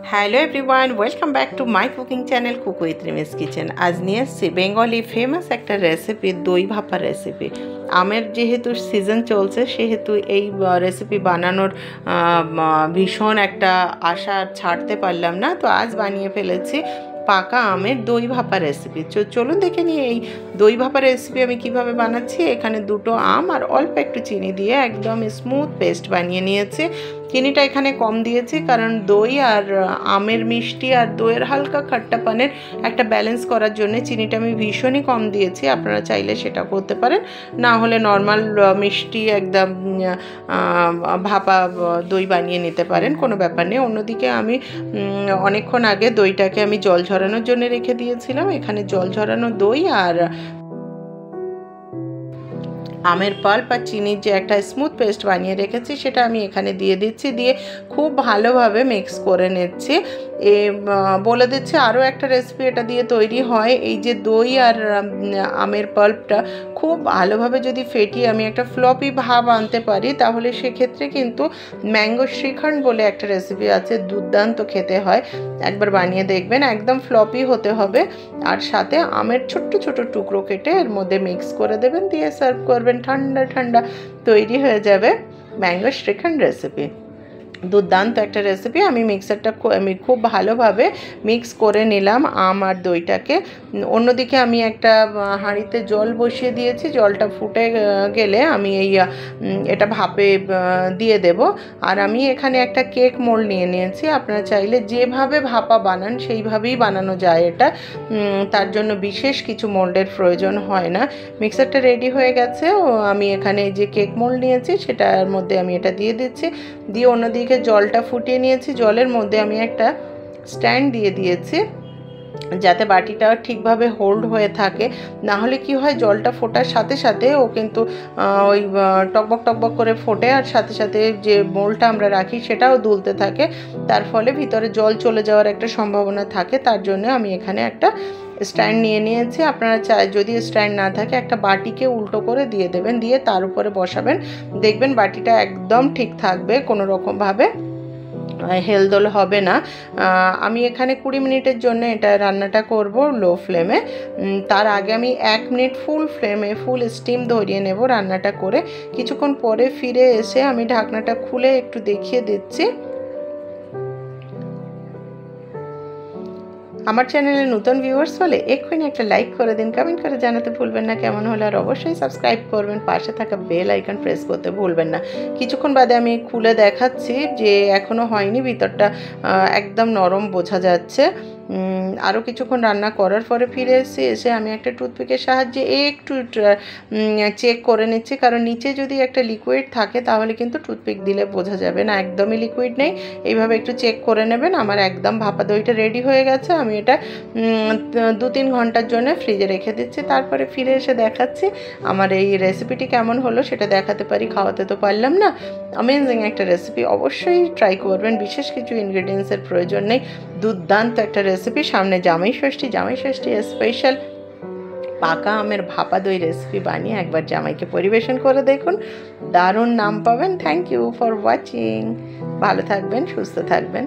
Hello everyone, welcome back to my cooking channel cook with রিমিস kitchen. আজ নিয়ে এসেছি Bengali famous একটা recipe, দই ভাপা রেসিপি। আমের যেহেতু সিজন চলছে সেহেতু এই রেসিপি বানানোর ভীষণ একটা আশা ছাড়তে পারলাম না, তো আজ বানিয়ে ফেলেছি পাকা আমের দই ভাপা রেসিপি। চলুন দেখে নিয়ে এই দই ভাপা রেসিপি আমি কিভাবে বানাচ্ছি। এখানে দুটো আম আর অল্প একটু চিনি দিয়ে একদম স্মুথ পেস্ট বানিয়ে নিয়েছি। চিনিটা এখানে কম দিয়েছি কারণ দই আর আমের মিষ্টি আর দইয়ের হালকা খাট্টাপানের একটা ব্যালেন্স করার জন্য চিনিটা আমি ভীষণই কম দিয়েছি। আপনারা চাইলে সেটা করতে পারেন, না হলে নর্মাল মিষ্টি একদম ভাপা দই বানিয়ে নিতে পারেন, কোনো ব্যাপার নেই। অন্যদিকে আমি অনেকক্ষণ আগে দইটাকে আমি জল ঝরানোর জন্য রেখে দিয়েছিলাম। এখানে জল ঝরানো দই আর আমের পাল্প আর চিনির যে একটা স্মুথ পেস্ট বানিয়ে রেখেছি সেটা আমি এখানে দিয়ে দিচ্ছি, দিয়ে খুব ভালোভাবে মিক্স করে নিচ্ছি। বলে দিচ্ছি আরও একটা রেসিপি এটা দিয়ে তৈরি হয়। এই যে দই আর আমের পাল্পটা খুব ভালোভাবে যদি ফেটিয়ে আমি একটা ফ্লপি ভাব আনতে পারি, তাহলে সেক্ষেত্রে কিন্তু ম্যাঙ্গো শ্রীখণ্ড বলে একটা রেসিপি আছে, দুর্দান্ত খেতে হয়। একবার বানিয়ে দেখবেন, একদম ফ্লপি হতে হবে। আর সাথে আমের ছোট্ট ছোট টুকরো কেটে এর মধ্যে মিক্স করে দেবেন, দিয়ে সার্ভ করবেন। ঠান্ডা ঠান্ডা তৈরি হয়ে যাবে ম্যাঙ্গো শ্রীখণ্ড রেসিপি। দুর্দান্ত একটা রেসিপি। আমি খুব ভালোভাবে মিক্স করে নিলাম আম আর দইটাকে। অন্যদিকে আমি একটা হাঁড়িতে জল বসিয়ে দিয়েছি, জলটা ফুটে গেলে আমি এটা ভাপে দিয়ে দেব। আর আমি এখানে একটা কেক মোল্ড নিয়ে নিয়েছি। আপনারা চাইলে যেভাবে ভাপা বানান সেইভাবেই বানানো যায় এটা, তার জন্য বিশেষ কিছু মোল্ডের প্রয়োজন হয় না। মিক্সারটা রেডি হয়ে গেছে। আমি এখানে যে কেক মোল্ড নিয়েছি সেটার মধ্যে আমি এটা দিয়ে দিচ্ছি, দিয়ে অন্যদিকে জলটা ফুটিয়ে নিয়েছি। জলের মধ্যে আমি একটা স্ট্যান্ড দিয়ে দিয়েছি যাতে বাটিটা ঠিকভাবে হোল্ড হয়ে থাকে। না হলে কি হয়, জলটা ফোটার সাথে সাথে ও কিন্তু ওই টকবক টকবক করে ফোটে, আর সাথে সাথে যে মোলটা আমরা রাখি সেটাও দুলতে থাকে, তার ফলে ভিতরে জল চলে যাওয়ার একটা সম্ভাবনা থাকে। তার জন্য আমি এখানে একটা স্ট্যান্ড নিয়ে নিয়েছি। আপনারা যদি স্ট্যান্ড না থাকে একটা বাটিকে উল্টো করে দিয়ে দেবেন, দিয়ে তার উপরে বসাবেন। দেখবেন বাটিটা একদম ঠিক থাকবে, কোনো রকমভাবে হেলদোল হবে না। আমি এখানে 20 মিনিটের জন্য এটা রান্নাটা করব লো ফ্লেমে। তার আগে আমি 1 মিনিট ফুল ফ্লেমে ফুল স্টিম ধরিয়ে নেব রান্নাটা করে। কিছুক্ষণ পরে ফিরে এসে আমি ঢাকনাটা খুলে একটু দেখিয়ে দিচ্ছি। আমার চ্যানেলে নতুন ভিউয়ার্স হলে এক্ষুনি একটা লাইক করে দিন, কমেন্ট করে জানাতে ভুলবেন না কেমন হলো, আর অবশ্যই সাবস্ক্রাইব করবেন, পাশে থাকা বেল আইকন প্রেস করতে ভুলবেন না। কিছুক্ষণ বাদে আমি খুলে দেখাচ্ছি যে এখনও হয়নি, ভিতরটা একদম নরম বোঝা যাচ্ছে। আরও কিছুক্ষণ রান্না করার পরে ফিরে এসে আমি একটা টুথপিকের সাহায্যে একটু চেক করে নিচ্ছি, কারণ নিচে যদি একটা লিকুইড থাকে তাহলে কিন্তু টুথপিক দিলে বোঝা যাবে না একদমই লিকুইড নেই। এইভাবে একটু চেক করে নেবেন। আমার একদম ভাপা দইটা রেডি হয়ে গেছে। আমি এটা 2-3 ঘন্টার জন্য ফ্রিজে রেখে দিচ্ছি, তারপরে ফিরে এসে দেখাচ্ছি আমার এই রেসিপিটি কেমন হলো। সেটা দেখাতে পারি, খাওয়াতে তো পারলাম না। অ্যামেজিং একটা রেসিপি, অবশ্যই ট্রাই করবেন। বিশেষ কিছু ইনগ্রেডিয়েন্টসের প্রয়োজন নেই, দুর্দান্ত একটা রেসিপি। সামনে জামাই ষষ্ঠী স্পেশাল পাকা আমের ভাপা দই রেসিপি বানিয়ে একবার জামাইকে পরিবেশন করে দেখুন, দারুণ নাম পাবেন। Thank you for watching. ভালো থাকবেন, সুস্থ থাকবেন।